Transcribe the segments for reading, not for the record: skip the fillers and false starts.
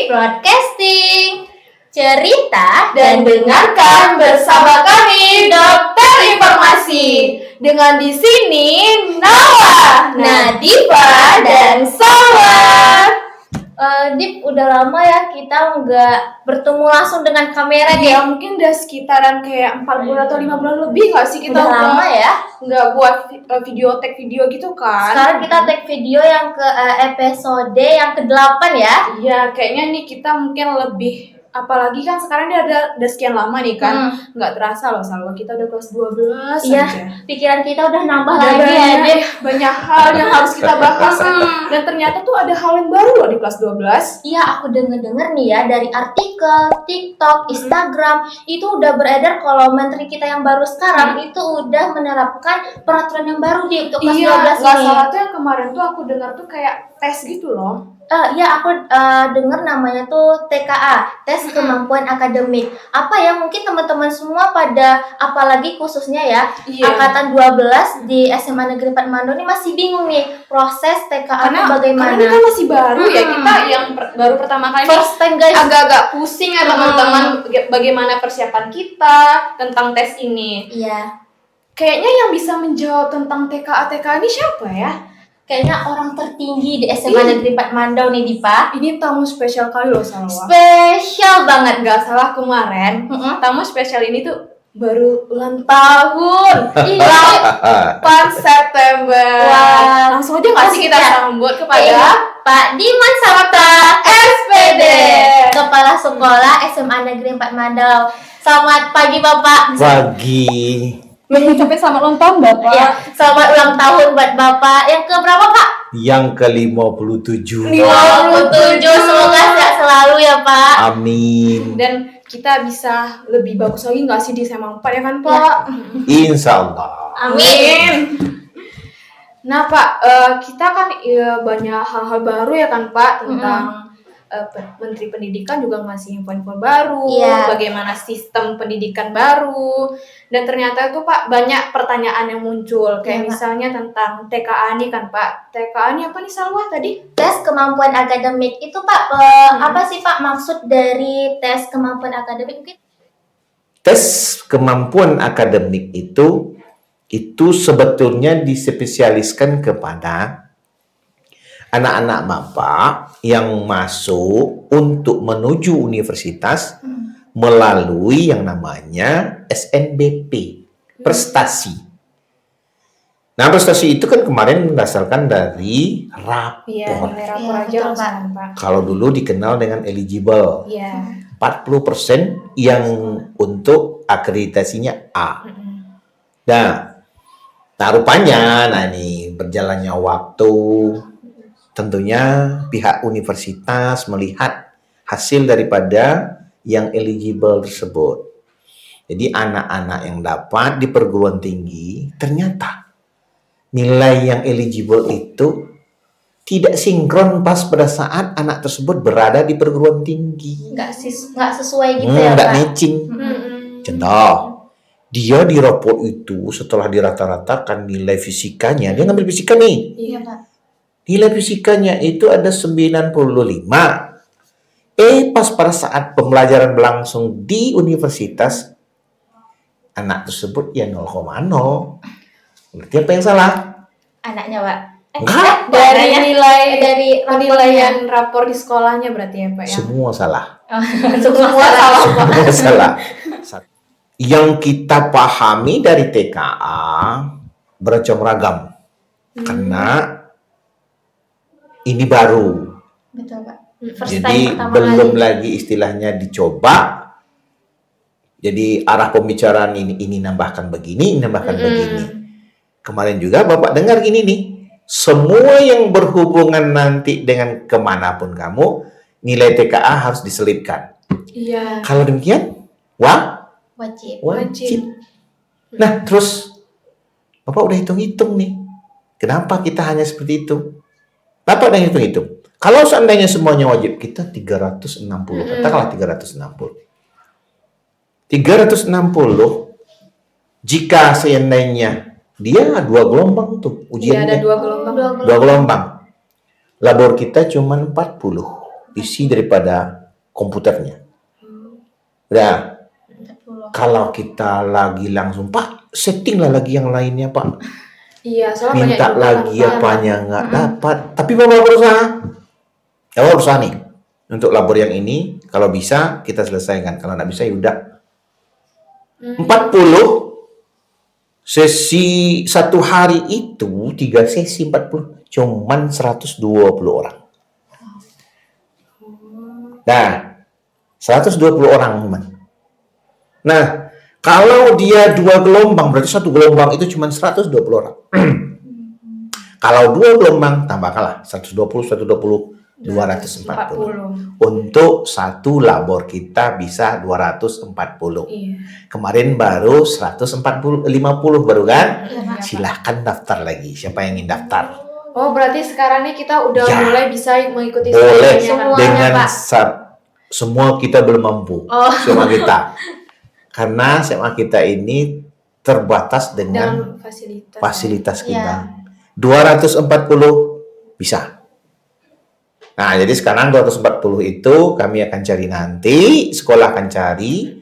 Broadcasting. Cerita dan dengarkan bersama kami Dokter Informasi. Dengan di sini Nawa, Nadifa, dan Salwa. Dip, udah lama ya kita nggak bertemu langsung dengan kamera ya, mungkin udah sekitaran kayak 4 bulan atau 5 bulan lebih nggak sih kita udah lama ya nggak buat video gitu kan. Sekarang kita tag video yang ke episode yang ke-8 ya. Iya, kayaknya nih kita mungkin lebih, apalagi kan sekarang dia udah sekian lama nih kan, nggak terasa loh Salwa, kita udah kelas 12 iya, aja. Pikiran kita udah nambah lagi ya deh. Banyak hal yang harus kita bahas. Dan ternyata tuh ada hal yang baru loh di kelas 12. Iya, aku denger nih ya dari artikel, TikTok, Instagram, itu udah beredar kalau menteri kita yang baru sekarang itu udah menerapkan peraturan yang baru di untuk kelas 12 ini. Iya, salah tuh yang kemarin tuh aku dengar tuh kayak tes gitu loh. Ya, aku dengar namanya tuh TKA, tes kemampuan akademik. Apa ya, mungkin teman-teman semua pada, apalagi khususnya ya, angkatan 12 di SMA Negeri 4 Mando ini masih bingung nih proses TKA itu bagaimana. Karena kita masih baru ya, kita yang baru pertama kali first time guys. Agak-agak pusing ya teman-teman, bagaimana persiapan kita tentang tes ini. Iya. Kayaknya yang bisa menjawab tentang TKA ini siapa ya? Kayaknya orang tertinggi di SMA Negeri 4 Mandau nih, Dipa. Ini tamu spesial kali loh, Salwa. Spesial banget. Gak salah kemarin, tamu spesial ini tuh baru ulang tahun. 8 September. Wah. Langsung aja nggak sih kita sambut kepada Pak Diman Sabta, SPD, Kepala Sekolah SMA Negeri 4 Mandau. Selamat pagi, Bapak. Pagi. Mengucapkan selamat ulang tahun Bapak. Ya, selamat ulang tahun buat Bapak. Yang ke berapa, Pak? Yang ke-57. 57. Semoga sehat selalu ya, Pak. Amin. Dan kita bisa lebih bagus lagi nggak sih di SMA 4 ya kan, Pak? Insya Allah. Amin. Nah, Pak, kita kan banyak hal-hal baru ya kan, Pak, tentang Menteri Pendidikan juga ngasih info-info baru, bagaimana sistem pendidikan baru, dan ternyata itu Pak banyak pertanyaan yang muncul, kayak misalnya tentang TKA nih kan Pak. TKA ini apa nih Salwa tadi? Tes kemampuan akademik itu Pak, apa sih Pak maksud dari tes kemampuan akademik? Tes kemampuan akademik itu sebetulnya dispesialiskan kepada anak-anak Bapak yang masuk untuk menuju universitas melalui yang namanya SNBP, prestasi. Nah, prestasi itu kan kemarin berdasarkan dari rapor. Iya, rapor aja Pak. Kalau dulu dikenal dengan eligible. Iya. 40% yang untuk akreditasinya A. Nah, rupanya, nih berjalannya waktu, tentunya pihak universitas melihat hasil daripada yang eligible tersebut. Jadi anak-anak yang dapat di perguruan tinggi ternyata nilai yang eligible itu tidak sinkron pas pada saat anak tersebut berada di perguruan tinggi. Nggak sesuai gitu ya Pak? Nggak matching. Contoh, dia di rapor itu setelah dirata-ratakan nilai fisikanya, dia ngambil fisika nih. Iya Pak. Nilai fisikanya itu ada 95. Pas pada saat pembelajaran berlangsung di universitas, anak tersebut ya 0,0. Berarti apa yang salah? Anaknya, Pak. Enggak. Dari penilaian rapor di sekolahnya berarti ya Pak ya? Semua salah. Semua salah. Semua salah. Yang kita pahami dari TKA beragam ragam. Karena ini baru. Betul, Pak. Jadi belum lagi istilahnya dicoba. Jadi arah pembicaraan ini nambahkan begini, nambahkan begini. Kemarin juga Bapak dengar gini nih. Semua yang berhubungan nanti dengan kemanapun kamu, nilai TKA harus diselipkan. Iya. Kalau demikian, wajib. Nah, terus Bapak udah hitung-hitung nih. Kenapa kita hanya seperti itu? Bapak udah hitung-hitung. Kalau seandainya semuanya wajib, kita 360. Katakanlah 360. 360, jika seandainya dia 2 gelombang tuh ujiannya. Iya, ada 2 gelombang. 2 gelombang. Labor kita cuma 40. isi daripada komputernya. Udah. Kalau kita lagi langsung, Pak, settinglah lagi yang lainnya, Pak. Iya, soalnya Minta banyak juga lagi kan, Pak. apanya nggak dapat. Tapi Bapak berusaha. Bapak berusaha nih. Untuk labor yang ini, kalau bisa kita selesaikan. Kalau nggak bisa, ya udah. 40 sesi satu hari itu 3 sesi 40 cuman 120 orang. Nah, 120 orang teman. Nah, kalau dia 2 gelombang berarti satu gelombang itu cuma 120 orang. Kalau 2 gelombang tambahkanlah 120 240. Untuk satu labor kita bisa 240. Iya. Kemarin baru 150 baru kan? Iya, Silahkan daftar lagi. Siapa yang ingin daftar? Oh, berarti sekarang nih kita udah Ya. mulai bisa mengikuti Boleh. semuanya, kan? Dengan Pak. semua kita belum mampu. Oh. Semua kita. Karena SMA kita ini terbatas dengan dengan fasilitas Iya. kita. 240 bisa. Nah, jadi sekarang 240 itu kami akan cari nanti, sekolah akan cari,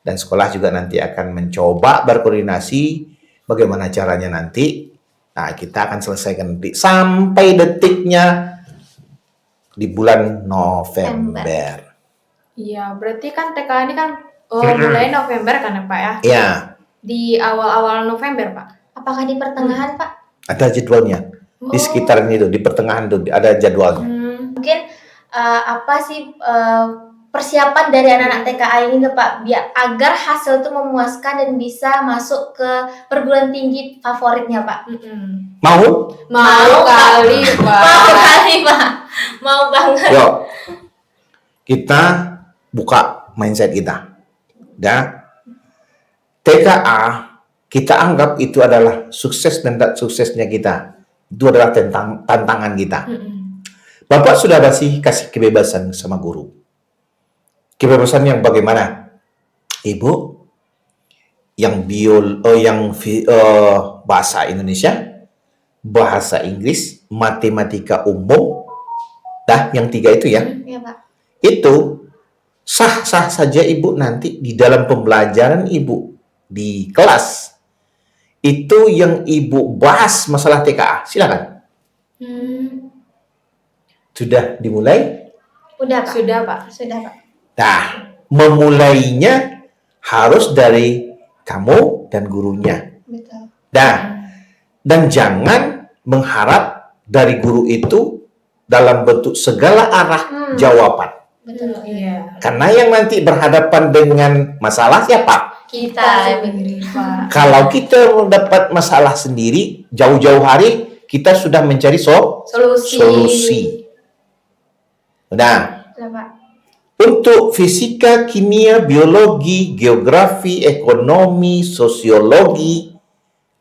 dan sekolah juga nanti akan mencoba berkoordinasi bagaimana caranya nanti. Nah, kita akan selesaikan nanti sampai detiknya di bulan November. Iya, berarti kan TK ini kan mulai November kan ya, Pak ya? Ya, Di awal-awal November, Pak. Apakah di pertengahan, Pak? ada jadwalnya. Di sekitaran itu, di pertengahan itu ada jadwalnya. Mungkin apa sih persiapan dari anak-anak TKA ini tuh, Pak, biar agar hasil itu memuaskan dan bisa masuk ke perguruan tinggi favoritnya, Pak. Mau? Mau kali, Pak. Mau kali, Pak. Mau banget. Yuk, kita buka mindset kita. Ya, TKA kita anggap itu adalah sukses dan tidak suksesnya kita. Itu adalah tantangan kita. Bapak sudah kasih kebebasan sama guru. Kebebasan yang bagaimana? Ibu, yang bahasa Indonesia, bahasa Inggris, matematika umum, yang 3 itu ya. Iya, Pak. Itu sah-sah saja Ibu nanti di dalam pembelajaran Ibu di kelas. Itu yang Ibu bahas masalah TKA. Silakan. Sudah dimulai? Udah, Pak. Sudah, Pak. Sudah, Pak. Nah, memulainya harus dari kamu dan gurunya. Betul. Dan jangan mengharap dari guru itu dalam bentuk segala arah jawaban. Betul. Iya. Karena yang nanti berhadapan dengan masalah siapa? Kita sendiri, Pak. Kalau kita mendapat masalah sendiri, jauh-jauh hari kita sudah mencari solusi. Nah, Betul, Pak. untuk fisika, kimia, biologi, geografi, ekonomi, sosiologi,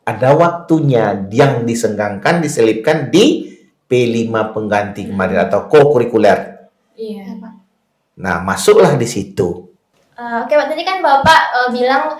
ada waktunya yang diselipkan di P5 pengganti kemarin atau co-kurikuler. Iya. Nah, masuklah di situ. Oke, Pak. Tadi kan Bapak bilang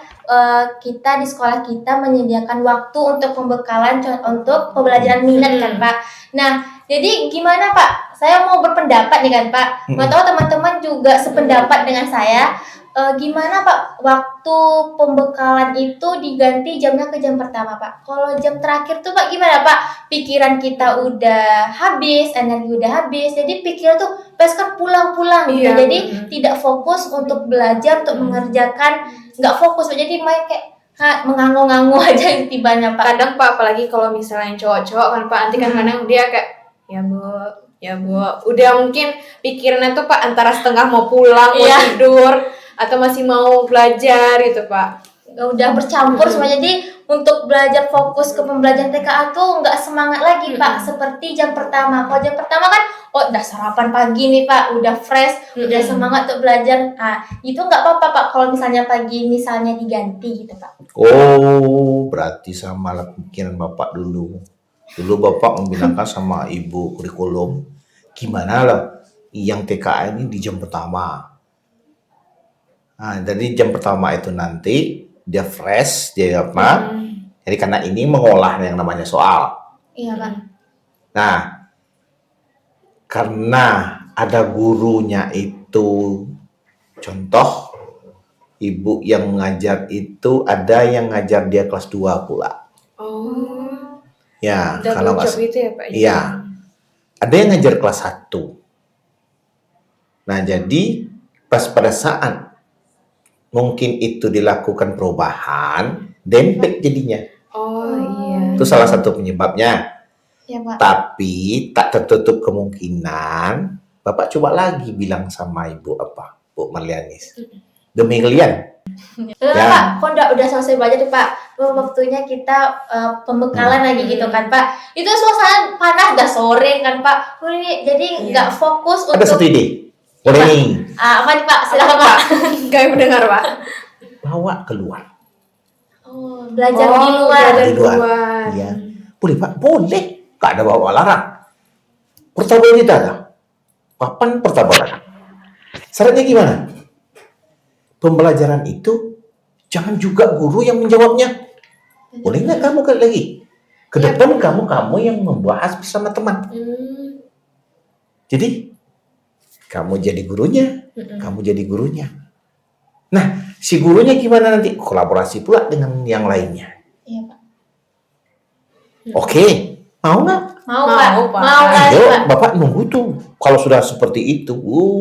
kita di sekolah kita menyediakan waktu untuk pembekalan untuk pembelajaran minat kan, Pak. Nah, jadi gimana, Pak? Saya mau berpendapat nih kan, Pak. Mau tahu teman-teman juga sependapat dengan saya. Gimana, Pak? Waktu pembekalan itu diganti jamnya ke jam pertama, Pak. Kalau jam terakhir tuh, Pak, gimana, Pak? Pikiran kita udah habis, energi udah habis. Jadi pikiran tuh kan pulang-pulang gitu. Iya. Jadi tidak fokus untuk belajar, untuk mengerjakan, nggak fokus. Jadi main kayak mengangu-ngangu aja tibanya, Pak. Kadang, Pak, apalagi kalau misalnya cowok-cowok kan, Pak, nanti kan kadang dia kayak ya bu, udah mungkin pikirannya tuh, Pak, antara setengah mau pulang, mau Iya. tidur, atau masih mau belajar gitu, Pak. Udah bercampur semua. Jadi untuk belajar fokus ke pembelajaran TKA tuh nggak semangat lagi, Pak, seperti jam pertama. Kalau jam pertama kan udah sarapan pagi nih, Pak, udah fresh, udah semangat untuk belajar. Nah, itu nggak apa-apa, Pak, kalau misalnya pagi misalnya diganti gitu, Pak. Oh, berarti sama lah pikiran Bapak dulu. Dulu Bapak membilangkan sama Ibu kurikulum, gimana lah yang TKA ini di jam pertama. Nah, jadi jam pertama itu nanti dia fresh, dia apa? Jadi karena ini mengolah yang namanya soal. Iya, Pak. Nah, karena ada gurunya itu, contoh ibu yang mengajar itu ada yang ngajar dia kelas 2 pula. Oh. Ya, Double kalau nggak job itu ya Pak? iya. Ada yang ngajar kelas 1. Nah, jadi pas pada saat mungkin itu dilakukan perubahan, dempet jadinya. Oh iya. Itu salah satu penyebabnya. Ya, Pak. Tapi tak tertutup kemungkinan Bapak coba lagi bilang sama Ibu apa, Bu Marlianis. Demi kalian. Ya. Pak, kok udah selesai belajar nih Pak. Waktunya kita pembekalan lagi gitu kan Pak. Itu suasana panas udah sore kan Pak. Ini jadi nggak fokus Ada untuk satu ide. Boleh nih. apa nih Pak? Silakan Pak. Kami mendengar Pak. Bawa keluar. Oh, belajar di luar. Belajar Di di luar. luar. Iya. Boleh Pak, boleh. Gak ada bawa larang. Pertama kita ada. Papan pertabaran. Syaratnya gimana? Pembelajaran itu jangan juga guru yang menjawabnya. Boleh nggak kamu kali lagi? Ke depan kamu yang membahas bersama teman. Jadi kamu jadi gurunya, kamu jadi gurunya. Nah, si gurunya gimana nanti? Kolaborasi pula dengan yang lainnya. Iya Pak. Oke, mau nggak? Mau Pak. Pak. Mau kali Ayo, Pak. Bapak nunggu tuh. Kalau sudah seperti itu,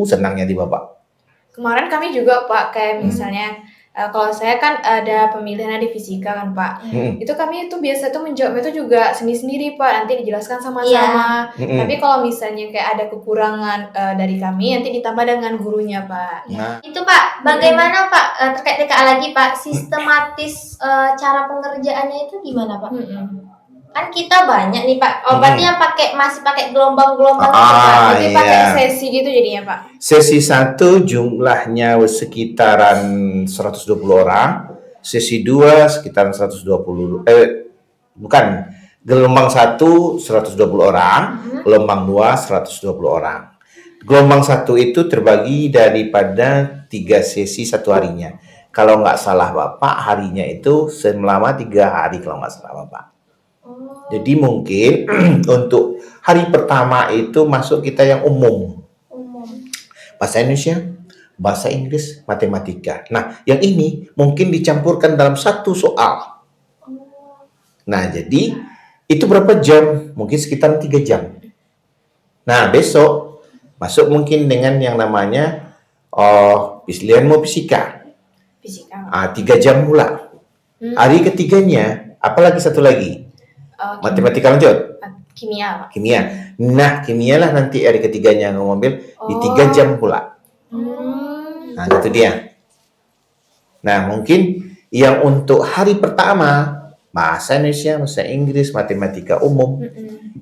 senangnya di Bapak. Kemarin kami juga Pak, kayak misalnya kalau saya kan ada pemilihan di fisika kan Pak. Itu kami itu biasa tuh menjawabnya itu juga sendiri-sendiri Pak, nanti dijelaskan sama-sama. Tapi kalau misalnya kayak ada kekurangan dari kami, nanti ditambah dengan gurunya Pak. Nah, Itu Pak, bagaimana Pak terkait TKA lagi Pak, sistematis cara pengerjaannya itu gimana Pak? Kan kita banyak nih Pak. Oh, berarti yang masih pakai gelombang-gelombang gitu Pak. Jadi pakai sesi gitu jadinya Pak. Sesi 1 jumlahnya sekitaran 120 orang. Sesi 2 sekitaran 120. Bukan. Gelombang 1 120 orang, gelombang 2 120 orang. Gelombang 1 itu terbagi daripada 3 sesi satu harinya. Kalau nggak salah Bapak, harinya itu selama 3 hari kalau nggak salah Bapak. Jadi mungkin untuk hari pertama itu masuk kita yang umum. Bahasa Indonesia, bahasa Inggris, matematika. Nah, yang ini mungkin dicampurkan dalam satu soal. Nah, jadi itu berapa jam? Mungkin sekitar 3 jam. Nah, besok masuk mungkin dengan yang namanya pilihan mau fisika. 3 jam pula. Hari ketiganya, apalagi satu lagi? Matematika lanjut. Kimia. Kimia. Nah, kimia lah nanti hari ketiganya ngambil di 3 jam pula. Nah, itu dia. Nah, mungkin yang untuk hari pertama bahasa Indonesia, bahasa Inggris, matematika umum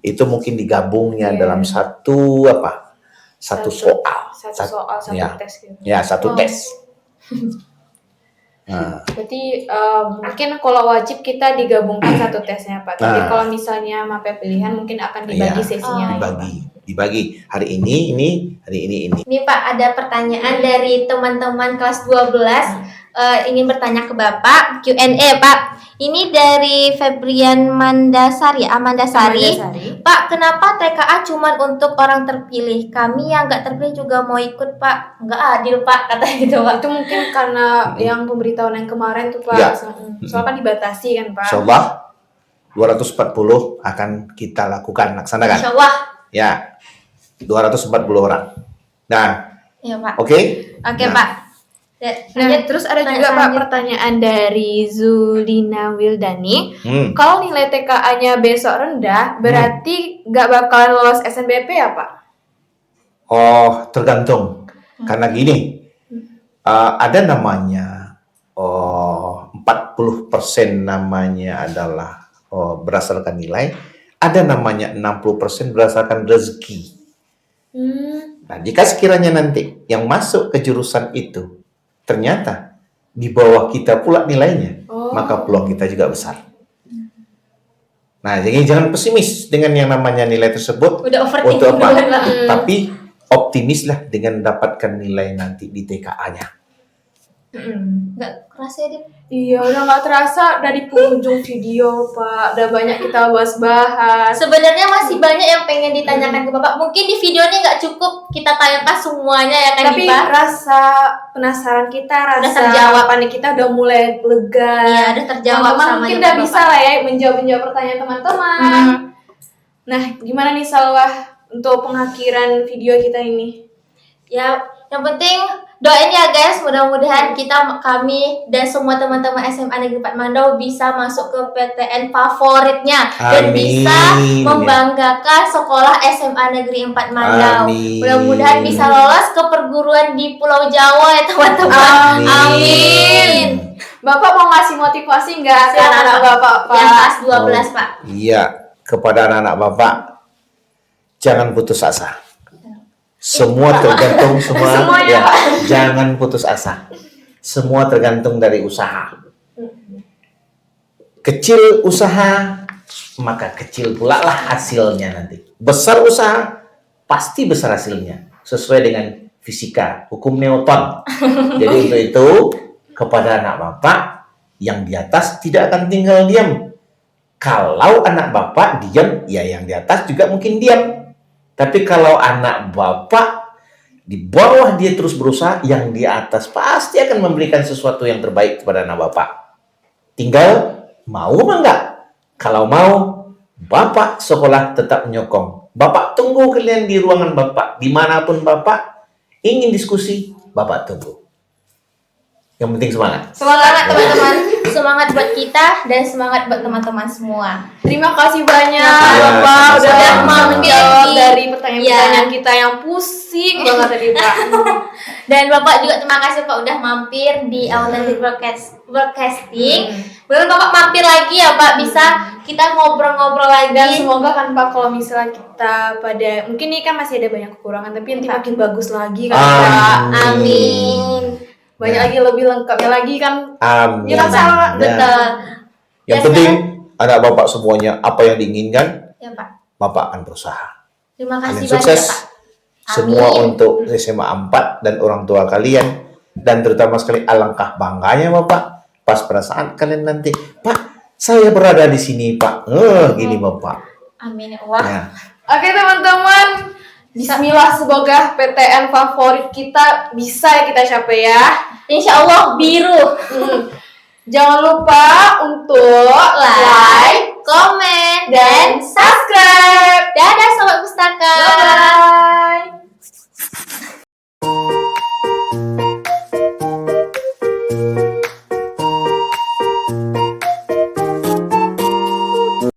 itu mungkin digabungnya dalam satu soal. Satu tes gitu. Ya, satu tes. Nah. Berarti mungkin kalau wajib kita digabungkan satu tesnya Pak. Tapi kalau misalnya mapel pilihan mungkin akan dibagi sesinya. Dibagi. Hari ini, hari ini. Ini Pak, ada pertanyaan dari teman-teman kelas 12 ingin bertanya ke Bapak, Q&A Pak. Ini dari Febrian Amandasari. Pak, kenapa TKA cuma untuk orang terpilih? Kami yang nggak terpilih juga mau ikut Pak. Nggak adil Pak, katanya gitu Pak. Itu mungkin karena yang pemberitahuan yang kemarin tuh Pak. Ya. Soalnya kan dibatasi kan Pak. Insyaallah 240 akan kita lakukan, laksanakan. Insyaallah. Ya, 240 orang. Nah, iya Pak. Oke, Pak. Nah, terus ada juga Pak pertanyaan dari Zulina Wildani. Kalau nilai TKA-nya besok rendah, berarti nggak bakalan lolos SNBP ya Pak? Oh, tergantung. Karena gini, ada namanya 40% namanya adalah berdasarkan nilai, ada namanya 60% berdasarkan rezeki. Nah, jika sekiranya nanti yang masuk ke jurusan itu ternyata di bawah kita pula nilainya, maka peluang kita juga besar. Nah, jadi jangan pesimis dengan yang namanya nilai tersebut. Udah Untuk apa? overthinking. Tapi optimislah dengan dapatkan nilai nanti di TKA-nya. Nggak kerasa ya, Dip? Iya, udah nggak terasa dari penghujung video, Pak. Udah banyak kita bahas-bahas. Sebenarnya masih banyak yang pengen ditanyakan ke Bapak. Mungkin di video ini nggak cukup kita tanyakan semuanya ya kan, Tapi Dipa? rasa penasaran kita, Udah rasa terjawab. panik kita udah mulai lega. Iya, udah terjawab Teman-teman sama mungkin jawaban udah Bapak. bisa lah ya menjawab pertanyaan teman-teman. Nah, gimana nih Salwah untuk pengakhiran video kita ini? Ya, yang penting doain ya guys, mudah-mudahan kami dan semua teman-teman SMA Negeri 4 Mandau bisa masuk ke PTN favoritnya dan Amin. bisa membanggakan sekolah SMA Negeri 4 Mandau. Amin. Mudah-mudahan bisa lolos ke perguruan di Pulau Jawa ya teman-teman. Amin. Bapak mau ngasih motivasi nggak ke Silakan, anak Pak. Bapak, Pak? Yang kelas 12, Pak. Iya, kepada anak-anak Bapak, jangan putus asa. Semua tergantung Semuanya, ya, Pak. jangan putus asa. Semua tergantung dari usaha. Kecil usaha, maka kecil pula lah hasilnya nanti. Besar usaha, pasti besar hasilnya. Sesuai dengan fisika, hukum Newton. Jadi untuk itu, kepada anak Bapak, yang di atas tidak akan tinggal diam. Kalau anak Bapak diam, ya yang di atas juga mungkin diam. Tapi kalau anak Bapak di bawah dia terus berusaha, yang di atas pasti akan memberikan sesuatu yang terbaik kepada anak Bapak. Tinggal mau apa enggak? Kalau mau, Bapak sekolah tetap menyokong. Bapak tunggu kalian di ruangan Bapak. Dimanapun Bapak ingin diskusi, Bapak tunggu. Yang penting semangat. Semangat teman-teman, semangat buat kita dan semangat buat teman-teman semua. Terima kasih banyak Ya, Bapak udah sama-sama. mau menjawab Iya. dari pertanyaan-pertanyaan kita yang pusing banget tadi, Pak. Dan Bapak juga terima kasih Pak udah mampir di Alternative Broadcasting. Belum Bapak mampir lagi ya Pak, bisa kita ngobrol-ngobrol lagi. Dan semoga kan Pak kalau misalnya kita pada mungkin ini kan masih ada banyak kekurangan tapi nanti makin bagus lagi kan Pak. Amin. Banyak Ya. lagi lebih lengkapnya lagi kan. Amin. Ya kan Salwa? Ya. Betul. Yang Ya, penting anak Bapak semuanya apa yang diinginkan, Ya Pak. Bapak akan berusaha. Terima Kalian kasih sukses. banyak Pak. Semua Amin. untuk SMA 4 dan orang tua kalian. Dan terutama sekali alangkah bangganya Bapak pas perasaan kalian nanti, Pak, saya berada di sini Pak. Gini Bapak. Amin ya Allah. Ya. Oke teman-teman, Bismillah semoga PTN favorit kita bisa ya kita capai ya. Insya Allah biru. Jangan lupa untuk Like, komen, dan subscribe. dadah semua.